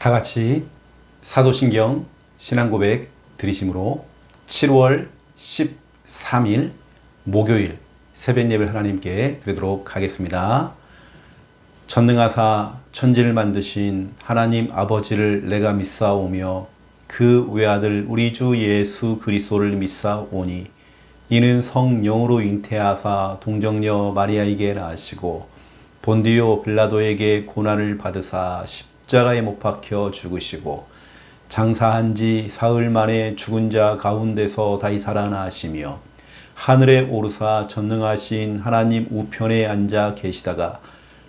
다 같이 사도신경 신앙고백 드리심으로 7월 13일 목요일 새벽예배를 하나님께 드리도록 하겠습니다. 전능하사 천지를 만드신 하나님 아버지를 내가 믿사오며 그 외아들 우리 주 예수 그리스도를 믿사오니 이는 성령으로 잉태하사 동정녀 마리아에게 낳으시고 본디오 빌라도에게 고난을 받으사 십자가에 못 박혀 죽으시고 장사한 지 사흘 만에 죽은 자 가운데서 다시 살아나시며 하늘에 오르사 전능하신 하나님 우편에 앉아 계시다가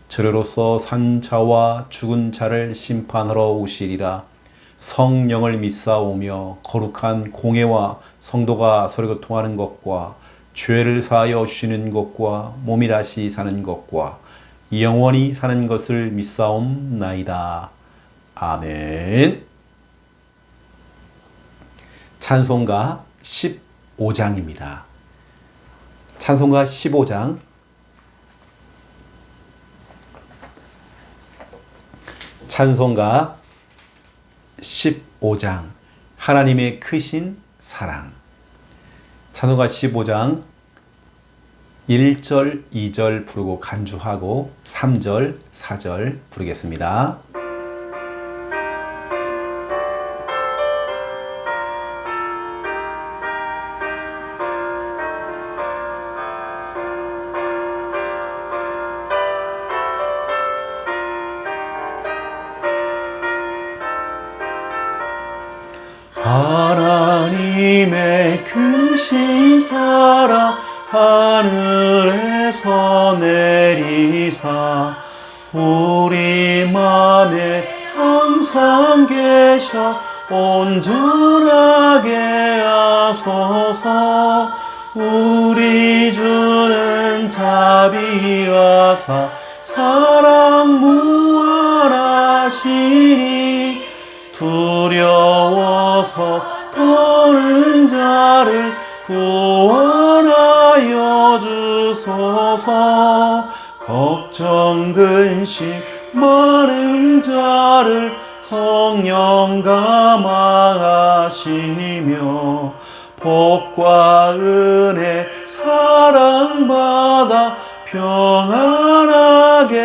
저로서 산 자와 죽은 자를 심판하러 오시리라. 성령을 믿사오며 거룩한 공회와 성도가 서로 교통하는 것과 죄를 사하여 주시는 것과 몸이 다시 사는 것과 영원히 사는 것을 믿사옵나이다. 아멘. 찬송가 15장입니다. 찬송가 15장 찬송가 15장 하나님의 크신 사랑. 찬송가 15장 1절, 2절 부르고 간주하고 3절, 4절 부르겠습니다. 하나님의 크신 사랑 하늘에서 내리사 우리 맘에 항상 계셔 온전하게 하소서. 우리 주는 자비하사 사랑 무한하시니 두려워서 떠는 자를 구원하여 주소서. 걱정 근심 많은 자를 성령 감화하시며 복과 은혜 사랑받아 평안하게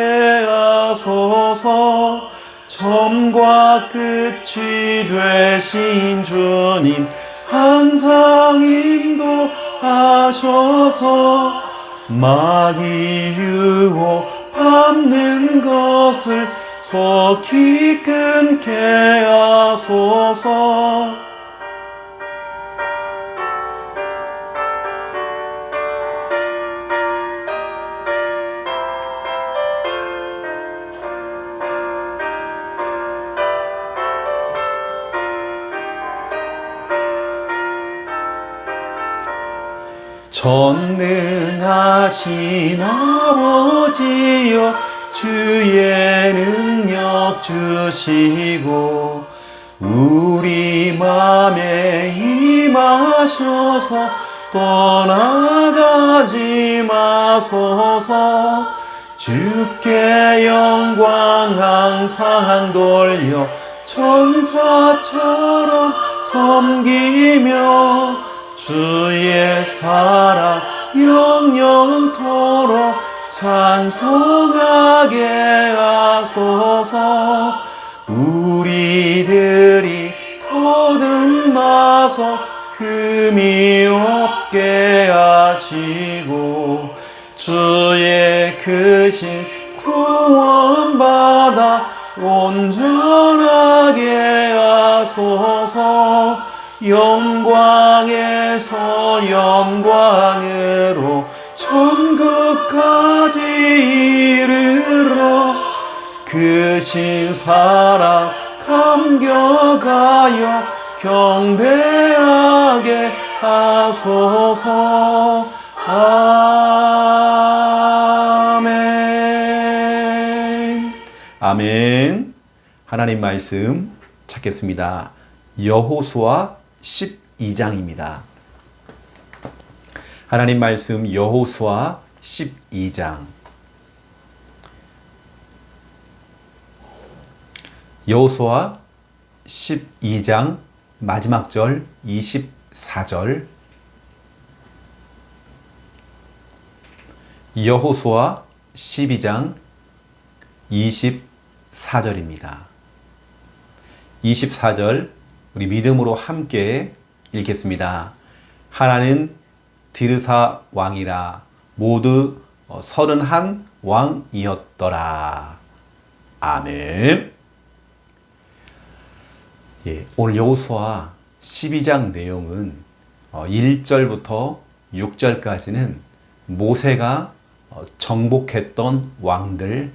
하소서. 처음과 끝이 되신 주님 항상 인도하셔서 마귀 유혹 밟는 것을 속히 끊게 하소서. 전능하신 아버지여 주의 능력 주시고 우리 맘에 임하셔서 떠나가지 마소서. 주께 영광 항상 돌려 천사처럼 섬기며 주의 사랑 영영토록 찬송하게 하소서. 우리들이 거듭나서 흠이 없게 하시고 주의 크신 구원받아 온전하게 하소서. 영광에서 영광으로 천국까지 이르러 크신 사랑 감격하여 경배하게 하소서. 아멘. 아멘. 하나님 말씀 찾겠습니다. 여호수아 12장입니다. 하나님 말씀 여호수아 12장 여호수아 12장 마지막 절 24절, 여호수아 12장 24절입니다. 24절 우리 믿음으로 함께 읽겠습니다. 하나는 디르사 왕이라 모두 31 왕이었더라. 아멘. 예, 오늘 여호수아 12장 내용은 1절부터 6절까지는 모세가 정복했던 왕들,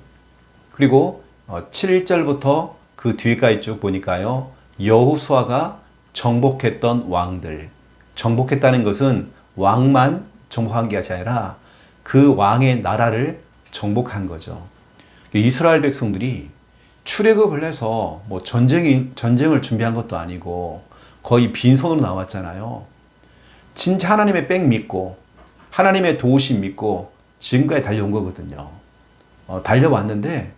그리고 7절부터 그 뒤에까지 쭉 보니까요, 여호수아가 정복했던 왕들. 정복했다는 것은 왕만 정복한 게 아니라 그 왕의 나라를 정복한 거죠. 이스라엘 백성들이 출애굽을 해서 뭐 전쟁을 준비한 것도 아니고 거의 빈손으로 나왔잖아요. 진짜 하나님의 백 믿고 하나님의 도우심 믿고 지금까지 달려온 거거든요. 달려왔는데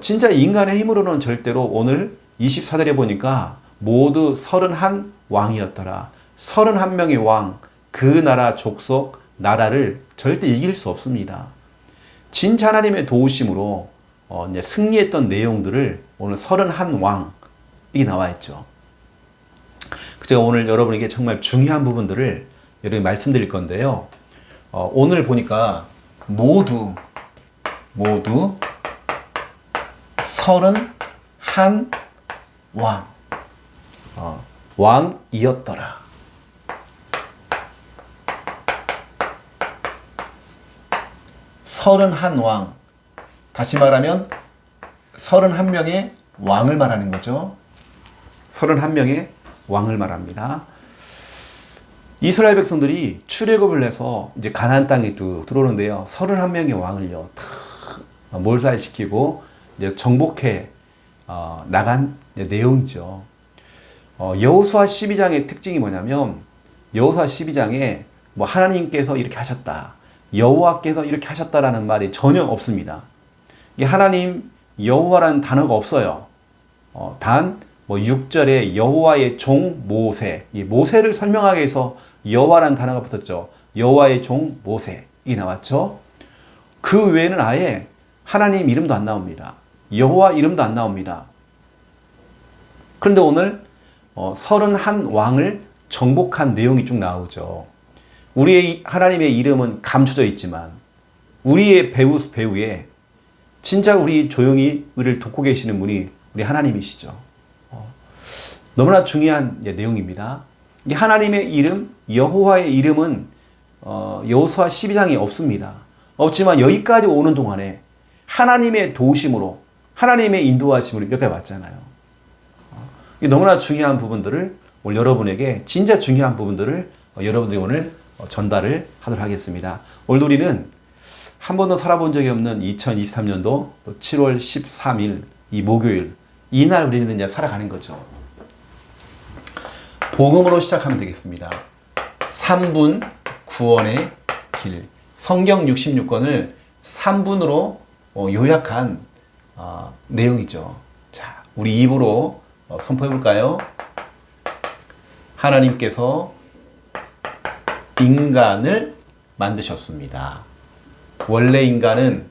진짜 인간의 힘으로는 절대로 오늘 24절에 보니까 모두 31 왕이었더라. 31명의 왕, 그 나라 족속 나라를 절대 이길 수 없습니다. 진짜 하나님의 도우심으로 이제 승리했던 내용들을 오늘 31 왕 이게 나와 있죠. 제가 오늘 여러분에게 정말 중요한 부분들을 여러분에게 말씀드릴 건데요. 오늘 보니까 모두 31 왕, 왕이었더라. 서른한 왕. 다시 말하면 31명의 왕을 말하는 거죠. 31명의 왕을 말합니다. 이스라엘 백성들이 출애굽을 해서 이제 가나안 땅에 들어오는데요. 31명의 왕을요, 다 몰살시키고 이제 정복해 나간 내용이죠. 여호수아 12장의 특징이 뭐냐면, 여호수아 12장에 뭐 하나님께서 이렇게 하셨다, 여호와께서 이렇게 하셨다라는 말이 전혀 없습니다. 이게 하나님, 여호와라는 단어가 없어요. 단 뭐 6절에 여호와의 종 모세, 이 모세를 설명하기 위해서 여호와라는 단어가 붙었죠. 여호와의 종 모세 이 나왔죠. 그 외에는 아예 하나님 이름도 안 나옵니다. 여호와 이름도 안 나옵니다. 그런데 오늘 31 왕을 정복한 내용이 쭉 나오죠. 우리의 하나님의 이름은 감춰져 있지만 우리의 배후에 진짜 우리 조용히 우리를 돕고 계시는 분이 우리 하나님이시죠. 너무나 중요한 내용입니다. 하나님의 이름, 여호와의 이름은 여호수아 12장에 없습니다. 없지만 여기까지 오는 동안에 하나님의 도우심으로, 하나님의 인도하심으로 여기까지 왔잖아요. 너무나 중요한 부분들을 오늘 여러분에게, 진짜 중요한 부분들을 여러분들이 오늘 전달을 하도록 하겠습니다. 오늘 우리는 한 번도 살아본 적이 없는 2023년도 7월 13일 이 목요일, 이날 우리는 이제 살아가는 거죠. 복음으로 시작하면 되겠습니다. 3분 구원의 길. 성경 66권을 3분으로 요약한 내용이죠. 자, 우리 입으로 선포해 볼까요? 하나님께서 인간을 만드셨습니다. 원래 인간은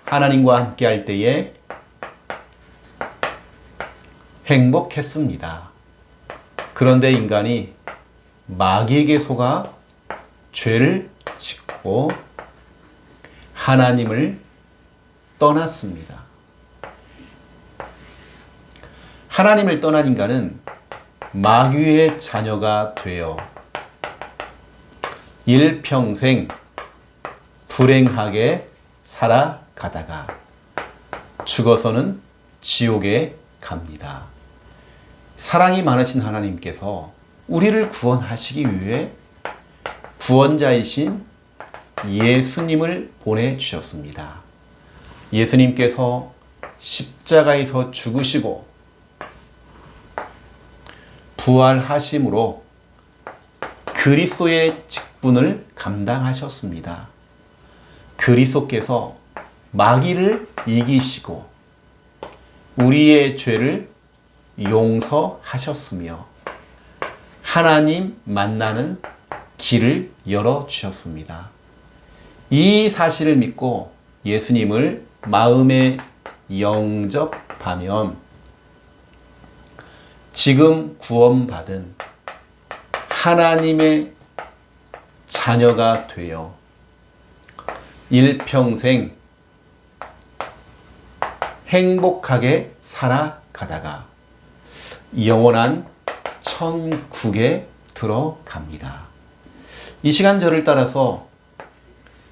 하나님과 함께 할 때에 행복했습니다. 그런데 인간이 마귀에게 속아 죄를 짓고 하나님을 떠났습니다. 하나님을 떠난 인간은 마귀의 자녀가 되어 일평생 불행하게 살아가다가 죽어서는 지옥에 갑니다. 사랑이 많으신 하나님께서 우리를 구원하시기 위해 구원자이신 예수님을 보내주셨습니다. 예수님께서 십자가에서 죽으시고 부활하심으로 그리스도의 직분을 감당하셨습니다. 그리스도께서 마귀를 이기시고 우리의 죄를 용서하셨으며 하나님 만나는 길을 열어주셨습니다. 이 사실을 믿고 예수님을 마음에 영접하면 지금 구원받은 하나님의 자녀가 되어 일평생 행복하게 살아가다가 영원한 천국에 들어갑니다. 이 시간 저를 따라서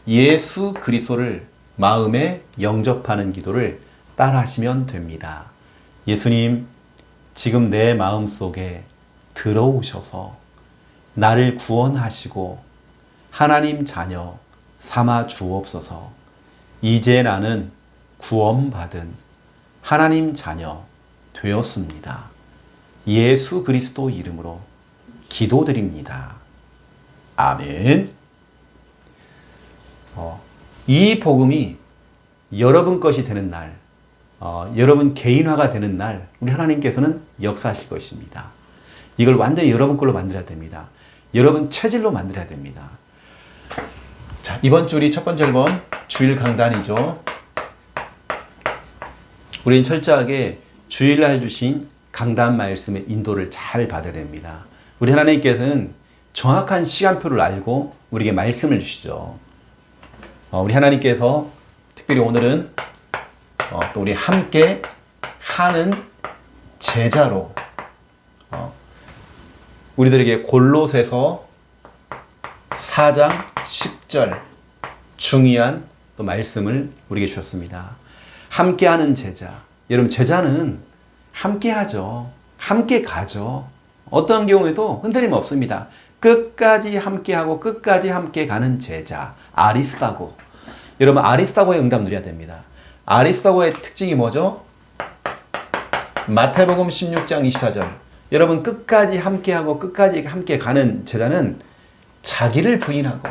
예수 그리스도를 마음에 영접하는 기도를 따라하시면 됩니다. 예수님, 지금 내 마음속에 들어오셔서 나를 구원하시고 하나님 자녀 삼아 주옵소서. 이제 나는 구원받은 하나님 자녀 되었습니다. 예수 그리스도 이름으로 기도드립니다. 아멘. 이 복음이 여러분 것이 되는 날, 여러분 개인화가 되는 날, 우리 하나님께서는 역사하실 것입니다. 이걸 완전히 여러분 걸로 만들어야 됩니다. 여러분 체질로 만들어야 됩니다. 자, 이번 주 우리 첫 번째 앨범 주일 강단이죠. 우리는 철저하게 주일날 주신 강단 말씀의 인도를 잘 받아야 됩니다. 우리 하나님께서는 정확한 시간표를 알고 우리에게 말씀을 주시죠. 우리 하나님께서 특별히 오늘은 또 우리 함께 하는 제자로 우리들에게 골로새서 4장 10절 중요한 또 말씀을 우리에게 주셨습니다. 함께하는 제자. 여러분, 제자는 함께하죠. 함께 가죠. 어떤 경우에도 흔들림 없습니다. 끝까지 함께하고 끝까지 함께 가는 제자. 아리스다고. 여러분, 아리스다고의 응답 누려야 됩니다. 아리스다고의 특징이 뭐죠? 마태복음 16장 24절. 여러분, 끝까지 함께하고 끝까지 함께 가는 제자는 자기를 부인하고,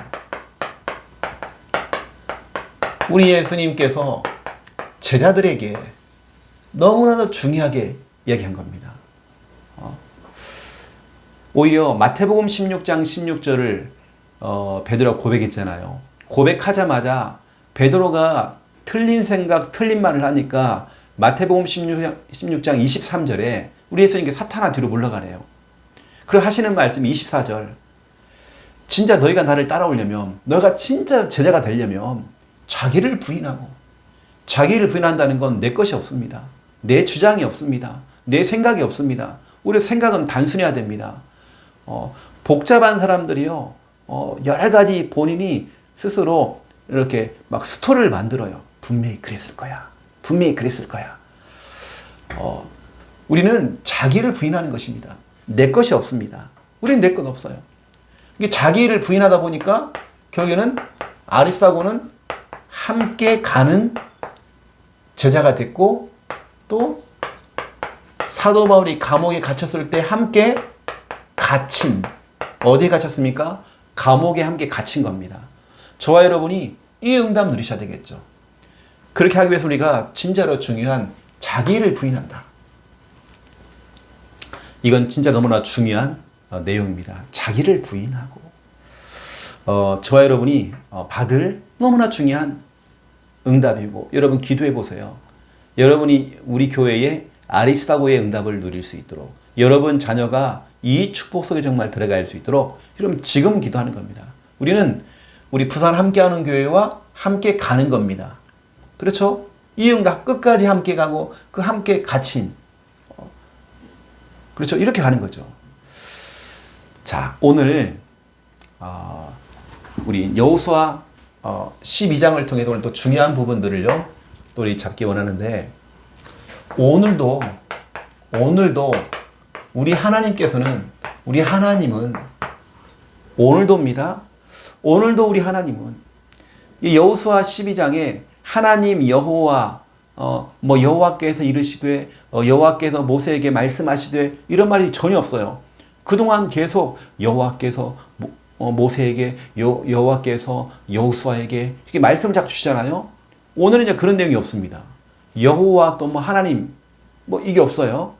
우리 예수님께서 제자들에게 너무나도 중요하게 이야기한 겁니다. 오히려 마태복음 16장 16절을 베드로가 고백했잖아요. 고백하자마자 베드로가 틀린 생각, 틀린 말을 하니까 마태복음 16장 23절에 우리 예수님께 사탄아 뒤로 물러가래요. 그리고 하시는 말씀 24절. 진짜 너희가 나를 따라오려면, 너희가 진짜 제자가 되려면 자기를 부인하고, 자기를 부인한다는 건 내 것이 없습니다. 내 주장이 없습니다. 내 생각이 없습니다. 우리 생각은 단순해야 됩니다. 복잡한 사람들이요, 여러 가지 본인이 스스로 이렇게 막 스토리를 만들어요. 분명히 그랬을 거야. 분명히 그랬을 거야. 우리는 자기를 부인하는 것입니다. 내 것이 없습니다. 우리는 내 것 없어요. 이게 자기를 부인하다 보니까 결국에는 아리스다고는 함께 가는 제자가 됐고, 또 사도 바울이 감옥에 갇혔을 때 함께 갇힌, 어디에 갇혔습니까? 감옥에 함께 갇힌 겁니다. 저와 여러분이 이 응답 누리셔야 되겠죠. 그렇게 하기 위해서 우리가 진짜로 중요한 자기를 부인한다. 이건 진짜 너무나 중요한 내용입니다. 자기를 부인하고, 저와 여러분이 받을 너무나 중요한 응답이고, 여러분 기도해 보세요. 여러분이 우리 교회에 아리스다고의 응답을 누릴 수 있도록, 여러분 자녀가 이 축복 속에 정말 들어갈 수 있도록 여러분 지금 기도하는 겁니다. 우리는 우리 부산 함께하는 교회와 함께 가는 겁니다. 그렇죠? 이 응답 끝까지 함께 가고 그 함께 갇힌, 그렇죠? 이렇게 가는 거죠. 자, 오늘 우리 여호수아 12장을 통해 오늘 또 중요한 부분들을요 또 우리 잡기 원하는데, 오늘도 우리 하나님께서는, 우리 하나님은 오늘도입니다. 오늘도 우리 하나님은 이 여호수아 12장에 하나님 여호와 여호와께서 이르시되 여호와께서 모세에게 말씀하시되 이런 말이 전혀 없어요. 그동안 계속 여호와께서 모세에게, 여호와께서 여호수아에게 이렇게 말씀을 자꾸 주시잖아요. 오늘은 이제 그런 내용이 없습니다. 여호와 또 하나님 이게 없어요.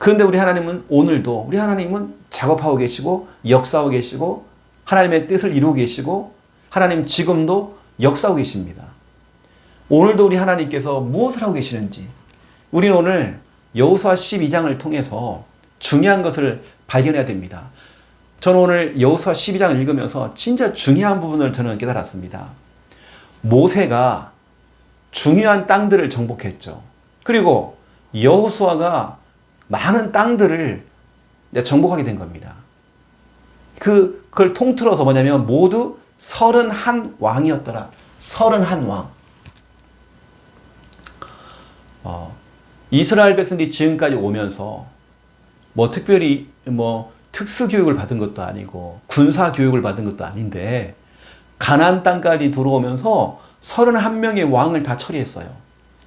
그런데 우리 하나님은 작업하고 계시고 역사하고 계시고 하나님의 뜻을 이루고 계시고 하나님 지금도 역사하고 계십니다. 오늘도 우리 하나님께서 무엇을 하고 계시는지 우리는 오늘 여호수아 12장을 통해서 중요한 것을 발견해야 됩니다. 저는 오늘 여호수아 12장을 읽으면서 진짜 중요한 부분을 저는 깨달았습니다. 모세가 중요한 땅들을 정복했죠. 그리고 여호수아가 많은 땅들을 정복하게 된 겁니다. 그걸 통틀어서 뭐냐면 모두 31왕이었더라. 31왕. 이스라엘 백성들이 지금까지 오면서 뭐 특별히 뭐 특수 교육을 받은 것도 아니고 군사 교육을 받은 것도 아닌데 가나안 땅까지 들어오면서 31명의 왕을 다 처리했어요.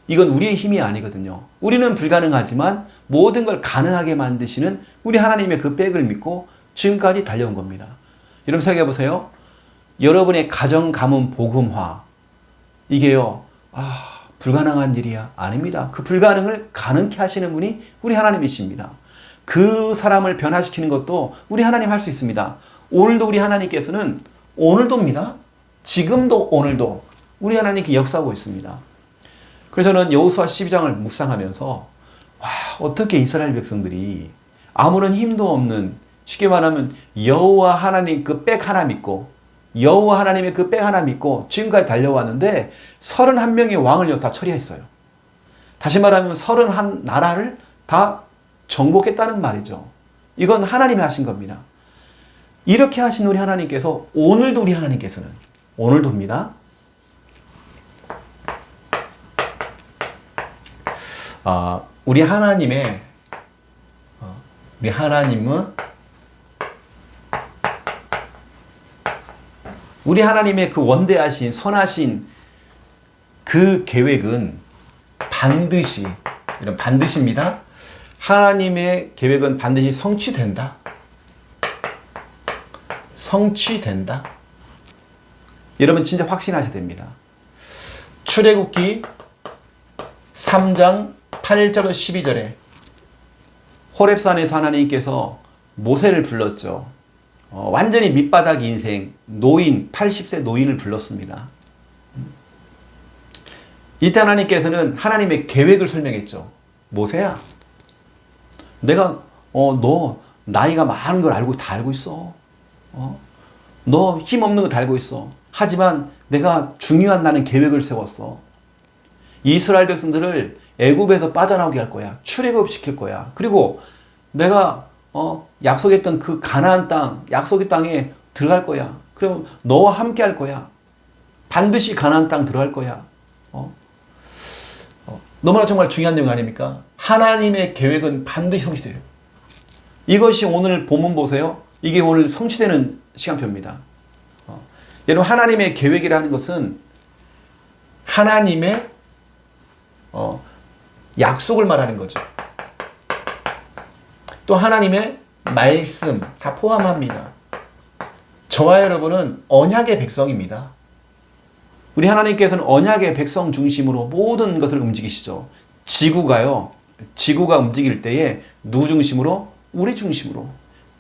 이건 우리의 힘이 아니거든요. 우리는 불가능하지만 모든 걸 가능하게 만드시는 우리 하나님의 그 백을 믿고 지금까지 달려온 겁니다. 여러분 생각해 보세요. 여러분의 가정 가문 복음화 이게요. 불가능한 일이야. 아닙니다. 그 불가능을 가능케 하시는 분이 우리 하나님이십니다. 그 사람을 변화시키는 것도 우리 하나님 할 수 있습니다. 오늘도 우리 하나님께서는 오늘도입니다. 지금도 오늘도 우리 하나님께 역사하고 있습니다. 그래서 저는 여호수아 12장을 묵상하면서 어떻게 이스라엘 백성들이 아무런 힘도 없는 쉽게 말하면 여호와 하나님 그 백 하나 믿고 여호와 하나님의 그 백 하나 믿고 지금까지 달려왔는데 31명의 왕을 다 처리했어요. 다시 말하면 31 나라를 다 정복했다는 말이죠. 이건 하나님이 하신 겁니다. 이렇게 하신 우리 하나님께서 오늘도 우리 하나님께서는 오늘도입니다. 우리 하나님은 우리 하나님의 그 원대하신 선하신 그 계획은 반드시입니다. 하나님의 계획은 반드시 성취된다. 여러분 진짜 확신하셔야 됩니다. 출애굽기 3장 8절로 12절에 호렙산에서 하나님께서 모세를 불렀죠. 완전히 밑바닥 인생, 노인, 80세 노인을 불렀습니다. 이때 하나님께서는 하나님의 계획을 설명했죠. 모세야, 내가 너 나이가 많은 걸 다 알고 있어. 너 힘없는 거 다 알고 있어. 하지만 내가 중요한 나는 계획을 세웠어. 이스라엘 백성들을 애굽에서 빠져나오게 할 거야. 출애굽시킬 거야. 그리고 내가 약속했던 그 가나안 땅, 약속의 땅에 들어갈 거야. 그럼 너와 함께 할 거야. 반드시 가나안 땅 들어갈 거야. 너무나 정말 중요한 내용 아닙니까? 하나님의 계획은 반드시 성취돼요. 이것이 오늘 본문 보세요. 이게 오늘 성취되는 시간표입니다. 여러분 하나님의 계획이라는 것은 하나님의 약속을 말하는 거죠. 또 하나님의 말씀 다 포함합니다. 저와 여러분은 언약의 백성입니다. 우리 하나님께서는 언약의 백성 중심으로 모든 것을 움직이시죠. 지구가 움직일 때에 누구 중심으로? 우리 중심으로,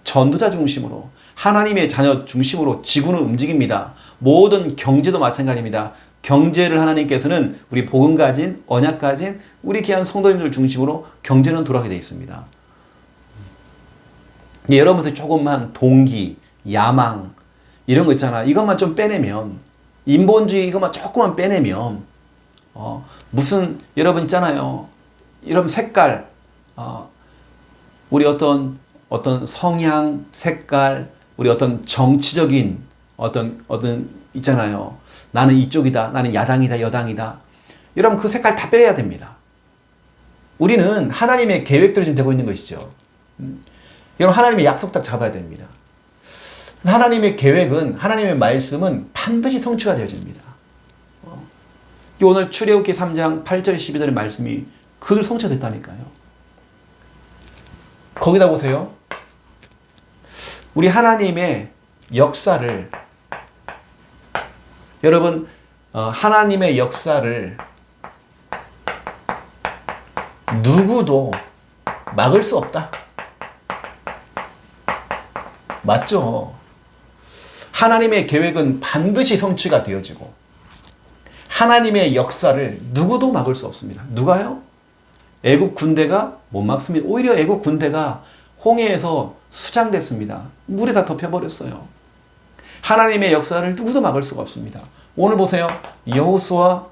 전도자 중심으로, 하나님의 자녀 중심으로 지구는 움직입니다. 모든 경제도 마찬가지입니다. 경제를 하나님께서는 우리 복음 가진, 언약 가진 우리 귀한 성도님들 중심으로 경제는 돌아가게 되어 있습니다. 여러분들 조금만 동기, 야망 이런 거 있잖아. 이것만 좀 빼내면, 인본주의 이것만 조금만 빼내면 무슨 여러분 있잖아요. 여러분 색깔, 우리 어떤 성향, 색깔, 우리 어떤 정치적인 어떤 있잖아요. 나는 이쪽이다, 나는 야당이다, 여당이다. 여러분 그 색깔 다 빼야 됩니다. 우리는 하나님의 계획대로 지금 되고 있는 것이죠. 여러분 하나님의 약속 딱 잡아야 됩니다. 하나님의 계획은, 하나님의 말씀은 반드시 성취가 되어집니다. 오늘 출애굽기 3장 8절 12절의 말씀이 그걸 성취됐다니까요. 거기다 보세요. 우리 하나님의 역사를, 여러분 하나님의 역사를 막을 수 없다. 맞죠? 하나님의 계획은 반드시 성취가 되어지고 하나님의 역사를 누구도 막을 수 없습니다. 누가요? 애국 군대가 못 막습니다. 오히려 애국 군대가 홍해에서 수장됐습니다. 물에 다 덮여버렸어요. 하나님의 역사를 누구도 막을 수가 없습니다. 오늘 보세요. 여호수아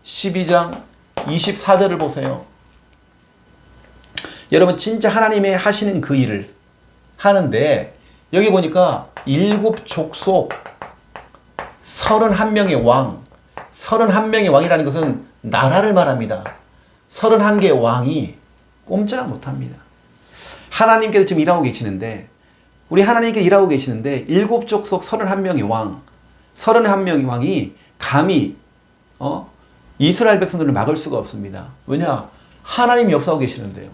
12장 24절을 보세요. 여러분 진짜 하나님의 하시는 그 일을 하는데 여기 보니까 7족속 31명의 왕, 31명의 왕이라는 것은 나라를 말합니다. 31개의 왕이 꼼짝 못합니다. 하나님께서 지금 일하고 계시는데 우리 하나님께서 일하고 계시는데 7족속 31명의 왕, 31명의 왕이 감히 이스라엘 백성들을 막을 수가 없습니다. 왜냐? 하나님이 역사하고 계시는데요.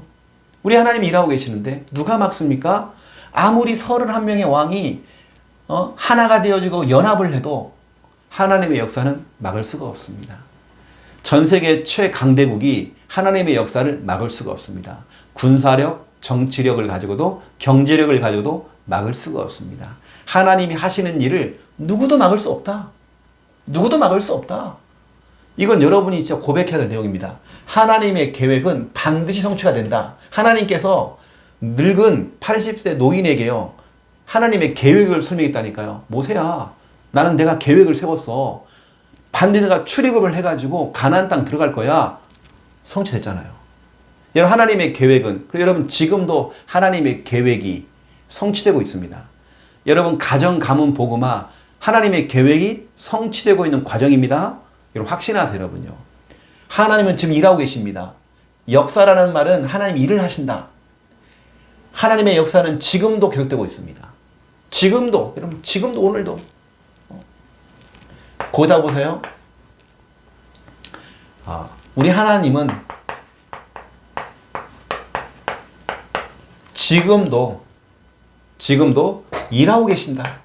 우리 하나님이 일하고 계시는데 누가 막습니까? 아무리 31명의 왕이 하나가 되어지고 연합을 해도 하나님의 역사는 막을 수가 없습니다. 전 세계 최강대국이 하나님의 역사를 막을 수가 없습니다. 군사력, 정치력을 가지고도 경제력을 가지고도 막을 수가 없습니다. 하나님이 하시는 일을 누구도 막을 수 없다. 누구도 막을 수 없다. 이건 여러분이 진짜 고백해야 될 내용입니다. 하나님의 계획은 반드시 성취가 된다. 하나님께서 늙은 80세 노인에게요, 하나님의 계획을 설명했다니까요. 모세야, 나는 내가 계획을 세웠어. 반드시 내가 출애굽을 해가지고 가나안 땅 들어갈 거야. 성취됐잖아요. 여러분 하나님의 계획은, 그리고 여러분 지금도 하나님의 계획이 성취되고 있습니다. 여러분 가정 가문 복음화 하나님의 계획이 성취되고 있는 과정입니다. 여러분 확신하세요, 여러분요. 하나님은 지금 일하고 계십니다. 역사라는 말은 하나님 일을 하신다. 하나님의 역사는 지금도 계속되고 있습니다. 지금도, 여러분 지금도 오늘도. 거기다 보세요. 우리 하나님은 지금도 일하고 계신다.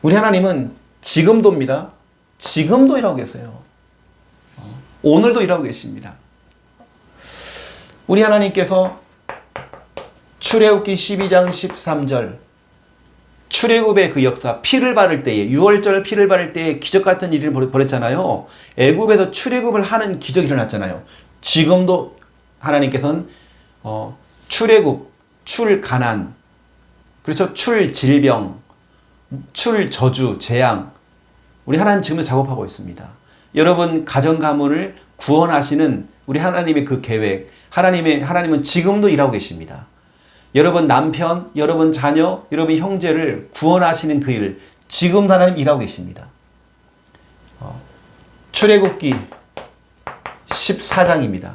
우리 하나님은 지금도입니다. 지금도 일하고 계세요. 오늘도 일하고 계십니다. 우리 하나님께서 출애굽기 12장 13절 출애굽의 그 역사, 피를 바를 때에, 유월절 피를 바를 때에 기적 같은 일을 벌였잖아요. 애굽에서 출애굽을 하는 기적이 일어났잖아요. 지금도 하나님께서는 출애굽, 출가난, 그렇죠? 출질병, 출저주, 재앙, 우리 하나님 지금도 작업하고 있습니다. 여러분 가정 가문을 구원하시는 우리 하나님의 그 계획, 하나님은 지금도 일하고 계십니다. 여러분 남편, 여러분 자녀, 여러분 형제를 구원하시는 그 일을 지금도 하나님 일하고 계십니다. 출애굽기 14장입니다.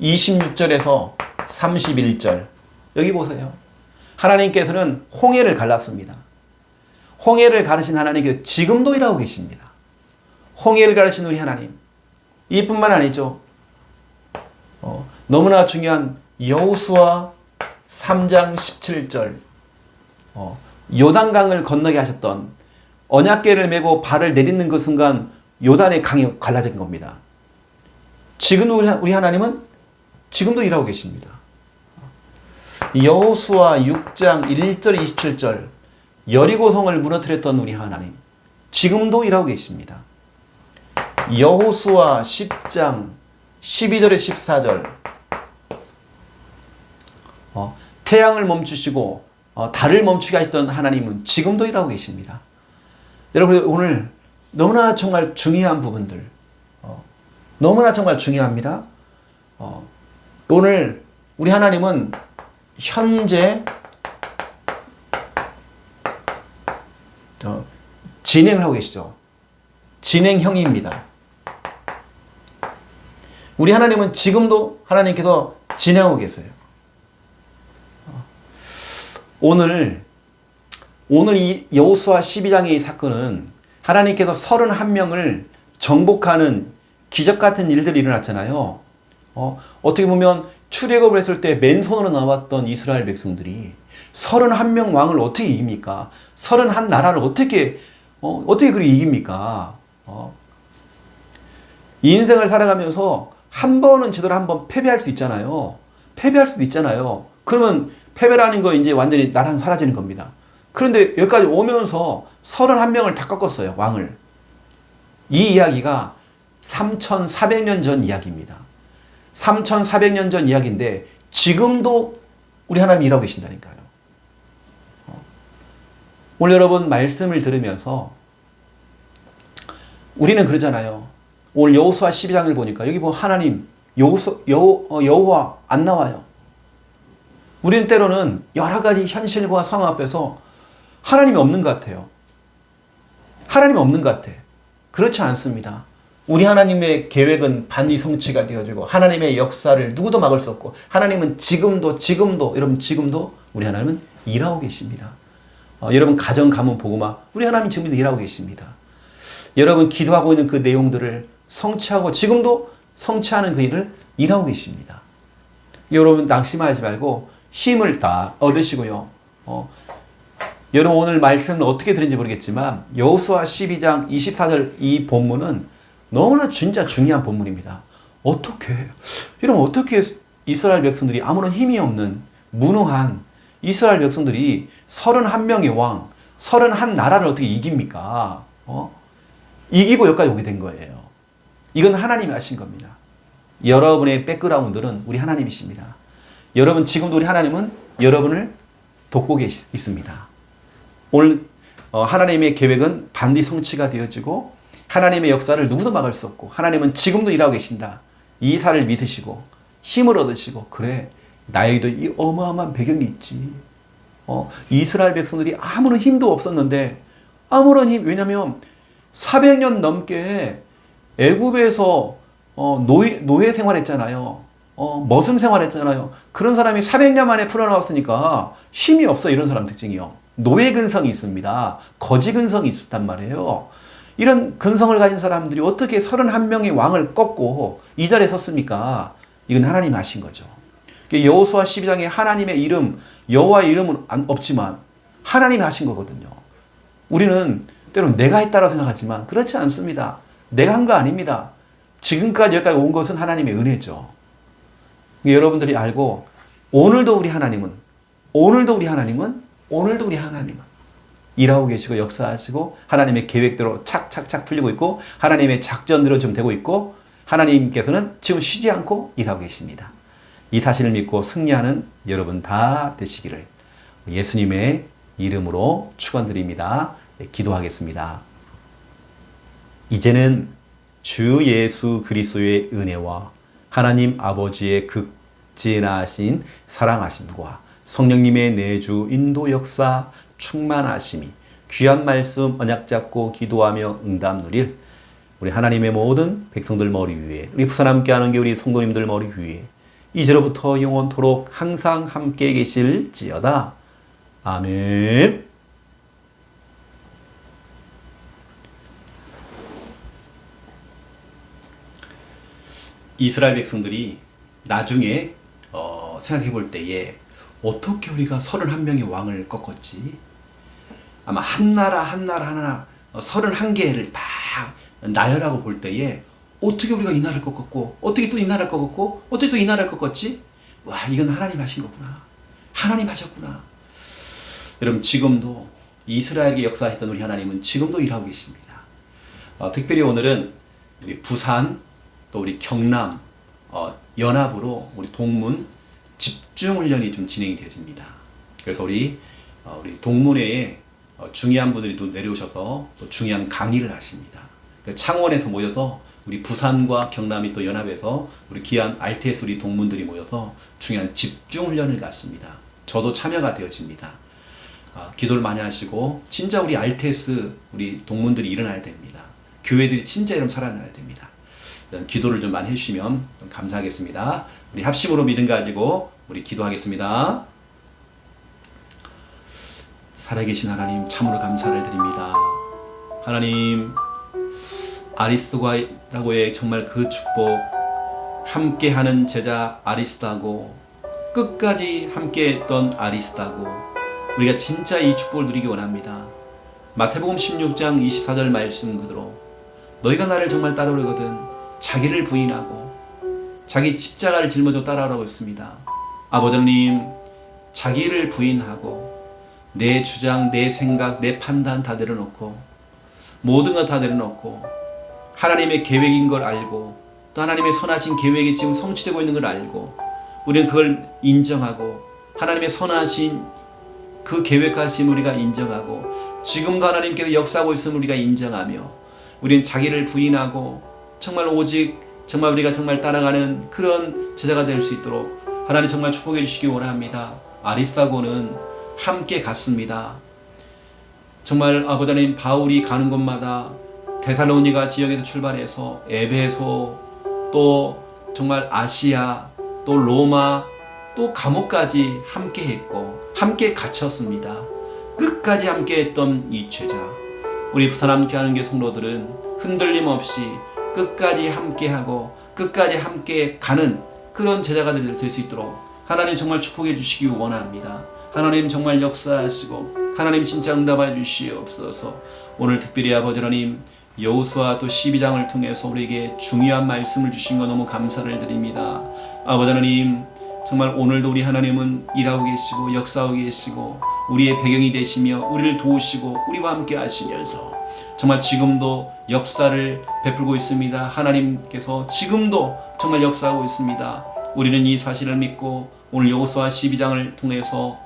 26절에서 31절 여기 보세요. 하나님께서는 홍해를 갈랐습니다. 홍해를 가르신 하나님께서 지금도 일하고 계십니다. 홍해를 가르신 우리 하나님, 이뿐만 아니죠. 너무나 중요한 여호수아 3장 17절 요단강을 건너게 하셨던, 언약궤를 메고 발을 내딛는 그 순간 요단의 강이 갈라진 겁니다. 지금 우리 하나님은 지금도 일하고 계십니다. 여호수아 6장 1절 27절 여리고성을 무너뜨렸던 우리 하나님 지금도 일하고 계십니다. 여호수아 10장 12절에 14절 태양을 멈추시고 달을 멈추게 하셨던 하나님은 지금도 일하고 계십니다. 여러분 오늘 너무나 정말 중요한 부분들, 너무나 정말 중요합니다. 오늘 우리 하나님은 현재 진행을 하고 계시죠. 진행형입니다. 우리 하나님은 지금도 하나님께서 진행하고 계세요. 오늘 이 여호수아 12장의 이 사건은 하나님께서 31명을 정복하는 기적 같은 일들이 일어났잖아요. 어떻게 보면 출애굽을 했을 때 맨손으로 나왔던 이스라엘 백성들이 31명 왕을 어떻게 이깁니까? 31나라를 어떻게 그리 이깁니까? 이 인생을 살아가면서 한 번은 제대로 한번 패배할 수 있잖아요. 패배할 수도 있잖아요. 그러면 패배라는 거 이제 완전히 나라는 사라지는 겁니다. 그런데 여기까지 오면서 31명을 다 꺾었어요, 왕을. 이 이야기가 3,400년 전 이야기입니다. 3,400년 전 이야기인데 지금도 우리 하나님이 일하고 계신다니까요. 오늘 여러분 말씀을 들으면서 우리는 그러잖아요. 오늘 여호수아 12장을 보니까 여기 뭐 하나님, 여호와 안 나와요. 우리는 때로는 여러 가지 현실과 상황 앞에서 하나님이 없는 것 같아요. 하나님이 없는 것 같아. 그렇지 않습니다. 우리 하나님의 계획은 반드시 성취가 되어지고 하나님의 역사를 누구도 막을 수 없고 하나님은 지금도 여러분 지금도 우리 하나님은 일하고 계십니다. 여러분 가정 가문 복음화 우리 하나님 지금도 일하고 계십니다. 여러분 기도하고 있는 그 내용들을 성취하고 지금도 성취하는 그 일을 일하고 계십니다. 여러분 낙심하지 말고 힘을 다 얻으시고요. 여러분 오늘 말씀을 어떻게 들은지 모르겠지만 여호수아 12장 24절 이 본문은 너무나 진짜 중요한 본문입니다. 여러분 어떻게 이스라엘 백성들이 아무런 힘이 없는 무능한 이스라엘 백성들이 31명의 왕, 31나라를 어떻게 이깁니까? 이기고 여기까지 오게 된 거예요. 이건 하나님이 하신 겁니다. 여러분의 백그라운드는 우리 하나님이십니다. 여러분 지금도 우리 하나님은 여러분을 돕고 있습니다. 오늘 하나님의 계획은 반드시 성취가 되어지고 하나님의 역사를 누구도 막을 수 없고 하나님은 지금도 일하고 계신다. 이 사를 믿으시고 힘을 얻으시고 그래 나에게도 이 어마어마한 배경이 있지. 이스라엘 백성들이 아무런 힘도 없었는데 아무런 힘 왜냐하면 400년 넘게 애굽에서 노예 생활했잖아요. 머슴 생활했잖아요. 그런 사람이 400년 만에 풀어나왔으니까 힘이 없어 이런 사람 특징이요. 노예 근성이 있습니다. 거지 근성이 있었단 말이에요. 이런 근성을 가진 사람들이 어떻게 31명의 왕을 꺾고 이 자리에 섰습니까? 이건 하나님이 하신 거죠. 여호수아 12장에 하나님의 이름, 여호와의 이름은 없지만 하나님이 하신 거거든요. 우리는 때로는 내가 했다고 생각하지만 그렇지 않습니다. 내가 한 거 아닙니다. 지금까지 여기까지 온 것은 하나님의 은혜죠. 여러분들이 알고 오늘도 우리 하나님은 일하고 계시고 역사하시고 하나님의 계획대로 착착착 풀리고 있고 하나님의 작전대로 지금 되고 있고 하나님께서는 지금 쉬지 않고 일하고 계십니다. 이 사실을 믿고 승리하는 여러분 다 되시기를 예수님의 이름으로 축원드립니다. 기도하겠습니다. 이제는 주 예수 그리스도의 은혜와 하나님 아버지의 극진하신 사랑하심과 성령님의 내주 인도 역사 충만하심이 귀한 말씀 언약 잡고 기도하며 응답 누릴 우리 하나님의 모든 백성들 머리 위에 우리 부산 함께하는 교회 우리 성도님들 머리 위에 이제로부터 영원토록 항상 함께 계실지어다. 아멘. 이스라엘 백성들이 나중에 생각해 볼 때에 어떻게 우리가 31명의 왕을 꺾었지? 아마 한 나라 하나 31개를 다 나열하고 볼 때에 어떻게 우리가 이 나라를 꺾었고 어떻게 또 이 나라를 꺾었고 어떻게 또 이 나라를 꺾었지? 와 이건 하나님 하신 거구나. 하나님 하셨구나. 여러분 지금도 이스라엘의 역사하셨던 우리 하나님은 지금도 일하고 계십니다. 특별히 오늘은 우리 부산 또 우리 경남 연합으로 우리 동문 집중훈련이 좀 진행이 되어집니다. 그래서 우리 동문회에 중요한 분들이 또 내려오셔서 또 중요한 강의를 하십니다. 창원에서 모여서 우리 부산과 경남이 또 연합해서 우리 귀한 RTS 우리 동문들이 모여서 중요한 집중훈련을 갖습니다. 저도 참여가 되어집니다. 기도를 많이 하시고 진짜 우리 RTS 우리 동문들이 일어나야 됩니다. 교회들이 진짜 이름 살아나야 됩니다. 기도를 좀 많이 해주시면 좀 감사하겠습니다. 우리 합심으로 믿음 가지고 우리 기도하겠습니다. 살아계신 하나님 참으로 감사를 드립니다. 하나님 아리스도하고의 정말 그 축복 함께하는 제자 아리스도하고 끝까지 함께했던 아리스도하고 우리가 진짜 이 축복을 누리기 원합니다. 마태복음 16장 24절 말씀 그대로 너희가 나를 정말 따르거든 자기를 부인하고 자기 십자가를 짊어져 따라오라고 했습니다. 아버지 하나님, 자기를 부인하고 내 주장, 내 생각, 내 판단 다 내려놓고 모든 것 다 내려놓고 하나님의 계획인 걸 알고 또 하나님의 선하신 계획이 지금 성취되고 있는 걸 알고 우리는 그걸 인정하고 하나님의 선하신 그 계획하신 우리가 인정하고 지금도 하나님께서 역사하고 있음을 우리가 인정하며 우리는 자기를 부인하고 정말 오직 정말 우리가 정말 따라가는 그런 제자가 될 수 있도록 하나님 정말 축복해 주시기 원합니다. 아리스타고는 함께 갔습니다. 정말 아버지 하나님, 바울이 가는 곳마다 데살로니가 지역에서 출발해서 에베소, 또 정말 아시아, 또 로마, 또 감옥까지 함께 했고 함께 갇혔습니다. 끝까지 함께 했던 이 제자, 우리 부산 함께하는 게 성도들은 흔들림 없이 끝까지 함께하고 끝까지 함께 가는 그런 제자가 될 수 있도록 하나님 정말 축복해 주시기 원합니다. 하나님 정말 역사하시고 하나님 진짜 응답해 주시옵소서. 오늘 특별히 아버지 하나님, 여호수아 또 12장을 통해서 우리에게 중요한 말씀을 주신 거 너무 감사를 드립니다. 아버지 하나님, 정말 오늘도 우리 하나님은 일하고 계시고 역사하고 계시고 우리의 배경이 되시며 우리를 도우시고 우리와 함께 하시면서 정말 지금도 역사를 베풀고 있습니다. 하나님께서 지금도 정말 역사하고 있습니다. 우리는 이 사실을 믿고 오늘 여호수아 12장을 통해서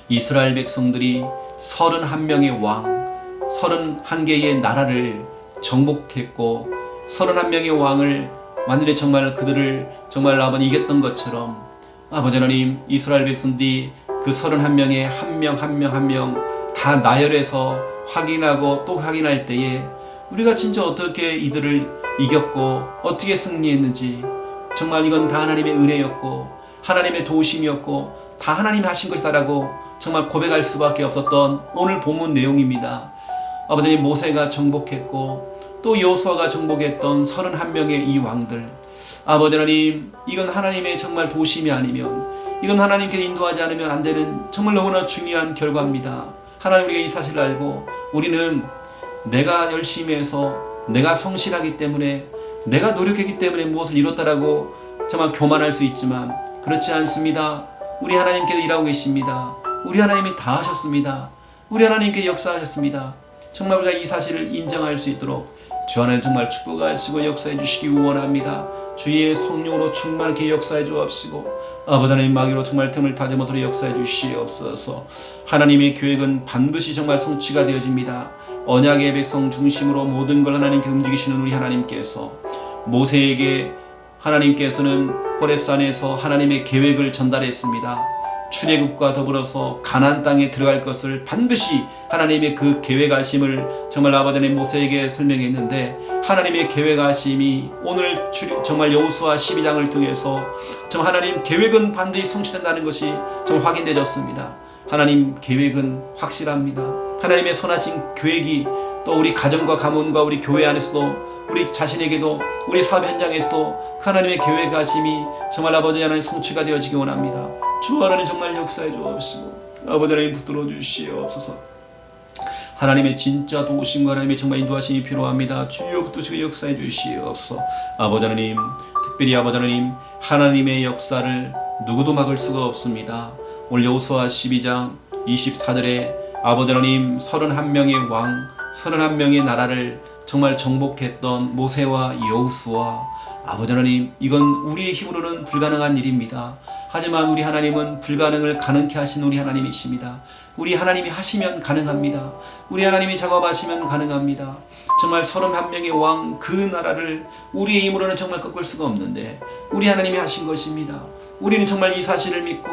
이스라엘 백성들이 31명의 왕, 31개의 나라를 정복했고 31명의 왕을 완전히 정말 그들을 정말 아버지 이겼던 것처럼 아버지 하나님, 이스라엘 백성들이 그 31명의 한 명 다 나열해서 확인하고 또 확인할 때에 우리가 진짜 어떻게 이들을 이겼고 어떻게 승리했는지 정말 이건 다 하나님의 은혜였고 하나님의 도우심이었고 다 하나님이 하신 것이다라고 정말 고백할 수밖에 없었던 오늘 본문 내용입니다. 아버지님, 모세가 정복했고 또 여호수아가 정복했던 31명의 이 왕들, 아버지 하나님, 이건 하나님의 정말 도우심이 아니면, 이건 하나님께 인도하지 않으면 안 되는 정말 너무나 중요한 결과입니다. 하나님, 우리가 이 사실을 알고 우리는 내가 열심히 해서 내가 성실하기 때문에 내가 노력했기 때문에 무엇을 이뤘다라고 정말 교만할 수 있지만 그렇지 않습니다. 우리 하나님께서 일하고 계십니다. 우리 하나님이 다 하셨습니다. 우리 하나님께 역사하셨습니다. 정말 우리가 이 사실을 인정할 수 있도록 주 하나님 정말 축복하시고 역사해 주시기 원합니다. 주의 성령으로 충만하게 역사해 주옵시고 아버지 하나님, 마귀로 정말 틈을 타지 못하도록 역사해 주시옵소서. 하나님의 계획은 반드시 정말 성취가 되어집니다. 언약의 백성 중심으로 모든 걸 하나님께 움직이시는 우리 하나님께서 모세에게 하나님께서는 호렙산에서 하나님의 계획을 전달했습니다. 출애굽과 더불어서 가나안 땅에 들어갈 것을 반드시 하나님의 그 계획하심을 정말 아버지 하나님 모세에게 설명했는데 하나님의 계획하심이 오늘 정말 여호수아 12장을 통해서 정말 하나님 계획은 반드시 성취된다는 것이 정말 확인되었습니다. 하나님 계획은 확실합니다. 하나님의 선하신 계획이 또 우리 가정과 가문과 우리 교회 안에서도 우리 자신에게도 우리 사업 현장에서도 하나님의 계획하심이 정말 아버지 하나님 성취가 되어지기 원합니다. 주 하나님 정말 역사해 주옵시고 아버지 하나님 붙들어 주시옵소서. 하나님의 진짜 도우심과 하나님의 정말 인도하심이 필요합니다. 주여 붙드시고 역사해 주시옵소서. 아버지 하나님, 특별히 아버지 하나님, 하나님의 역사를 누구도 막을 수가 없습니다. 오늘 여호수아 12장 24절에 아버지 하나님 31명의 왕, 31명의 나라를 정말 정복했던 모세와 여호수아, 아버지 하나님, 이건 우리의 힘으로는 불가능한 일입니다. 하지만 우리 하나님은 불가능을 가능케 하신 우리 하나님이십니다. 우리 하나님이 하시면 가능합니다. 우리 하나님이 작업하시면 가능합니다. 정말 31명의 왕, 그 나라를 우리의 힘으로는 정말 꺾을 수가 없는데 우리 하나님이 하신 것입니다. 우리는 정말 이 사실을 믿고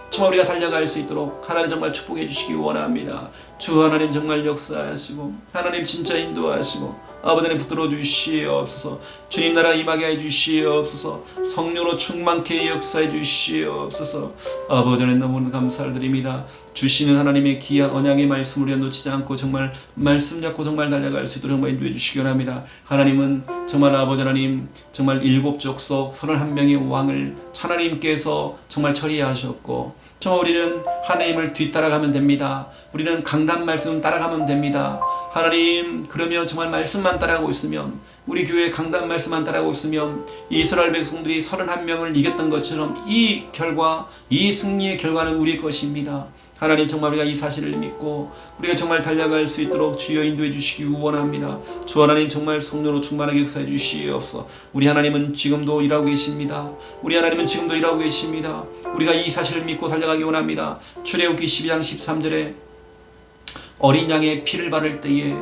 정말 우리가 달려갈 수 있도록 하나님 정말 축복해 주시기 원합니다. 주 하나님 정말 역사하시고 하나님 진짜 인도하시고 아버지 하나님 붙들어 주시옵소서. 주님 나라 임하게 해 주시옵소서. 성령으로 충만케 역사해 주시옵소서. 아버지 하나님 너무 감사를 드립니다. 주시는 하나님의 귀한 언약의 말씀을 우리가 놓치지 않고 정말 말씀 잡고 정말 달려갈 수 있도록 정말 인도해 주시기 원합니다. 하나님은 정말 아버지 하나님 정말 7족속 31명의 왕을 하나님께서 정말 처리하셨고 정말 우리는 하나님을 뒤따라가면 됩니다. 우리는 강단 말씀 따라가면 됩니다. 하나님, 그러면 정말 말씀만 따라가고 있으면, 우리 교회 강단 말씀만 따라가고 있으면 이스라엘 백성들이 31명을 이겼던 것처럼 이 결과, 이 승리의 결과는 우리의 것입니다. 하나님, 정말 우리가 이 사실을 믿고 우리가 정말 달려갈 수 있도록 주여 인도해 주시기 원합니다. 주 하나님, 정말 성령으로 충만하게 역사해 주시옵소서. 우리 하나님은 지금도 일하고 계십니다. 우리 하나님은 지금도 일하고 계십니다. 우리가 이 사실을 믿고 달려가기 원합니다. 출애굽기 12장 13절에 어린 양의 피를 바를 때에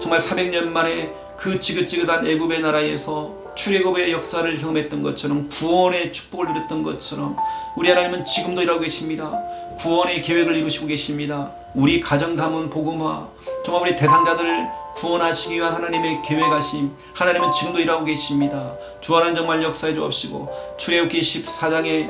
정말 400년 만에 그 지긋지긋한 애굽의 나라에서 출애굽의 역사를 경험했던 것처럼, 구원의 축복을 누렸던 것처럼 우리 하나님은 지금도 일하고 계십니다. 구원의 계획을 이루시고 계십니다. 우리 가정 가문 복음화, 정말 우리 대상자들을 구원하시기 위한 하나님의 계획하심, 하나님은 지금도 일하고 계십니다. 주 하나님, 정말 역사해 주옵시고, 출애굽기 14장에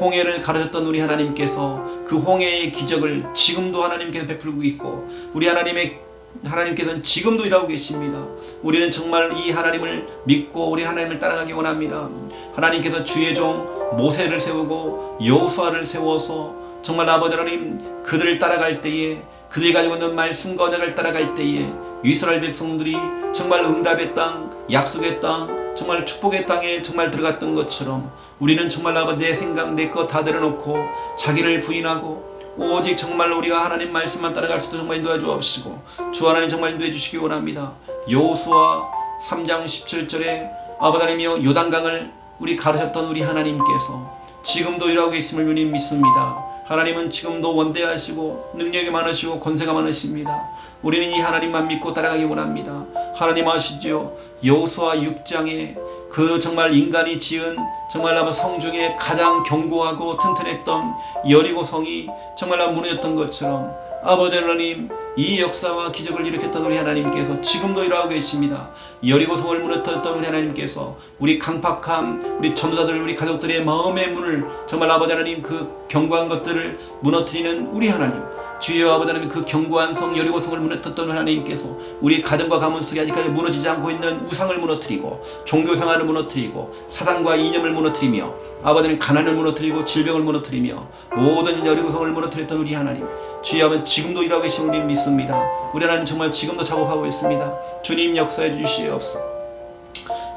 홍해를 가르셨던 우리 하나님께서 그 홍해의 기적을 지금도 하나님께서 베풀고 있고, 우리 하나님께서는 지금도 일하고 계십니다. 우리는 정말 이 하나님을 믿고 우리 하나님을 따라가기 원합니다. 하나님께서 주의 종 모세를 세우고 여호수아를 세워서 정말 아버지 하나님, 그들을 따라갈 때에, 그들이 가지고 있는 말씀과 언약을 따라갈 때에 이스라엘 백성들이 정말 응답의 땅, 약속의 땅, 정말 축복의 땅에 정말 들어갔던 것처럼 우리는 정말 아버지, 내 생각 내 것 다 내려놓고 자기를 부인하고 오직 정말 우리가 하나님 말씀만 따라갈 수 있도록 정말 인도해 주옵시고, 주 하나님 정말 인도해 주시기 원합니다. 여호수아 3장 17절에 아버지 하나님이여, 요단강을 우리 가르셨던 우리 하나님께서 지금도 일하고 계심을 우리는 믿습니다. 하나님은 지금도 원대하시고 능력이 많으시고 권세가 많으십니다. 우리는 이 하나님만 믿고 따라가기 원합니다. 하나님 아시죠? 여호수아 6장에 그 정말 인간이 지은 정말 성 중에 가장 견고하고 튼튼했던 여리고 성이 정말 무너졌던 것처럼 아버지 하나님, 이 역사와 기적을 일으켰던 우리 하나님께서 지금도 일하고 계십니다. 여리고 성을 무너뜨렸던 우리 하나님께서 우리 강팍함, 우리 전도자들, 우리 가족들의 마음의 문을 정말 아버지 하나님, 그 견고한 것들을 무너뜨리는 우리 하나님, 주여 아버지 하나님, 그 견고한 성 여리고 성을 무너뜨렸던 하나님께서 우리 가정과 가문 속에 아직까지 무너지지 않고 있는 우상을 무너뜨리고 종교 생활을 무너뜨리고 사상과 이념을 무너뜨리며 아버지 하나님, 가난을 무너뜨리고 질병을 무너뜨리며 모든 여리고 성을 무너뜨렸던 우리 하나님, 주여 아버지, 지금도 일하고 계신 우리 믿습니다. 우리 하나님 정말 지금도 작업하고 있습니다. 주님 역사해 주시옵소서.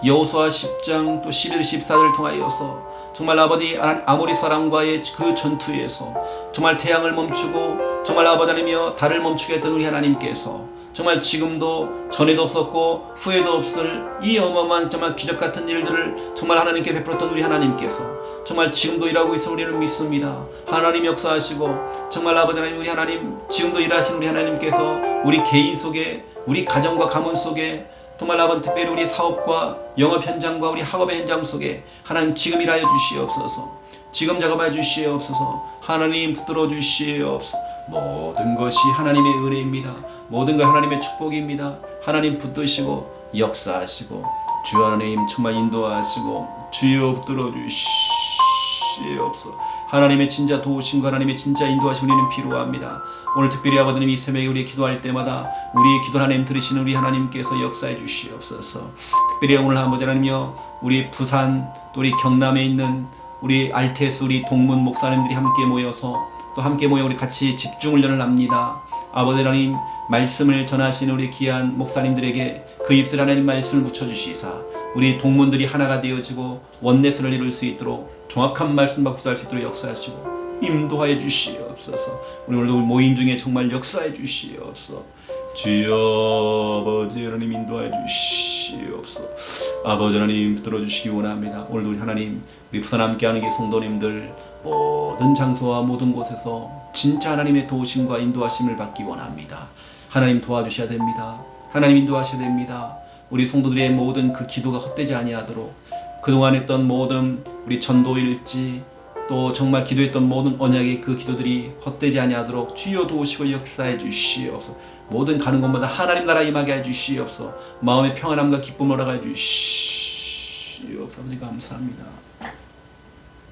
여호수아 10장 또 11, 14절을 통하여서 정말 아버지 아모리 사람과의 그 전투에서 정말 태양을 멈추고 정말 아버지 하나님이여 달을 멈추게 했던 우리 하나님께서 정말 지금도 전에도 없었고 후에도 없을 이 어마어마한 정말 기적 같은 일들을 정말 하나님께 베풀었던 우리 하나님께서 정말 지금도 일하고 있어 우리는 믿습니다. 하나님 역사하시고 정말 아버지 하나님, 우리 하나님 지금도 일하시는 우리 하나님께서 우리 개인 속에, 우리 가정과 가문 속에 정말 아버지, 특별히 우리 사업과 영업 현장과 우리 학업의 현장 속에 하나님 지금 일하여 주시옵소서. 지금 작업하여 주시옵소서. 하나님 붙들어 주시옵소서. 모든 것이 하나님의 은혜입니다. 모든 것 하나님의 축복입니다. 하나님 붙드시고 역사하시고 주 하나님 정말 인도하시고 주여 붙들어 주시옵소서. 하나님의 진짜 도우심과 하나님의 진짜 인도하심 우리는 필요합니다. 오늘 특별히 아버지님, 이 새벽에 우리 기도할 때마다 우리의 기도 하나님 들으시는 우리 하나님께서 역사해 주시옵소서. 특별히 오늘 아버지 하나님이여, 우리 부산 또 우리 경남에 있는 우리 알테스 우리 동문 목사님들이 함께 모여서 또 함께 모여 우리 같이 집중훈련을 합니다. 아버지 하나님, 말씀을 전하시는 우리 귀한 목사님들에게 그 입술 하나님 말씀을 묻혀주시사 우리 동문들이 하나가 되어지고 원내스를 이룰 수 있도록 정확한 말씀 받고 기도할 수 있도록 역사하시고 인도하여 주시옵소서. 우리 오늘도 모임 중에 정말 역사해 주시옵소서. 주여 아버지 하나님 인도하여 주시옵소서. 아버지 하나님 들어주시기 원합니다. 오늘도 우리 하나님, 우리 부산 함께하는 게 성도님들 모든 장소와 모든 곳에서 진짜 하나님의 도우심과 인도하심을 받기 원합니다. 하나님 도와주셔야 됩니다. 하나님 인도하셔야 됩니다. 우리 성도들의 모든 그 기도가 헛되지 아니하도록 그동안 했던 모든 우리 전도일지 또 정말 기도했던 모든 언약의 그 기도들이 헛되지 아니하도록 주여 도우시고 역사해 주시옵소서. 모든 가는 곳마다 하나님 나라 임하게 해 주시옵소서. 마음의 평안함과 기쁨을 허락해 주시옵소서. 아버지 감사합니다.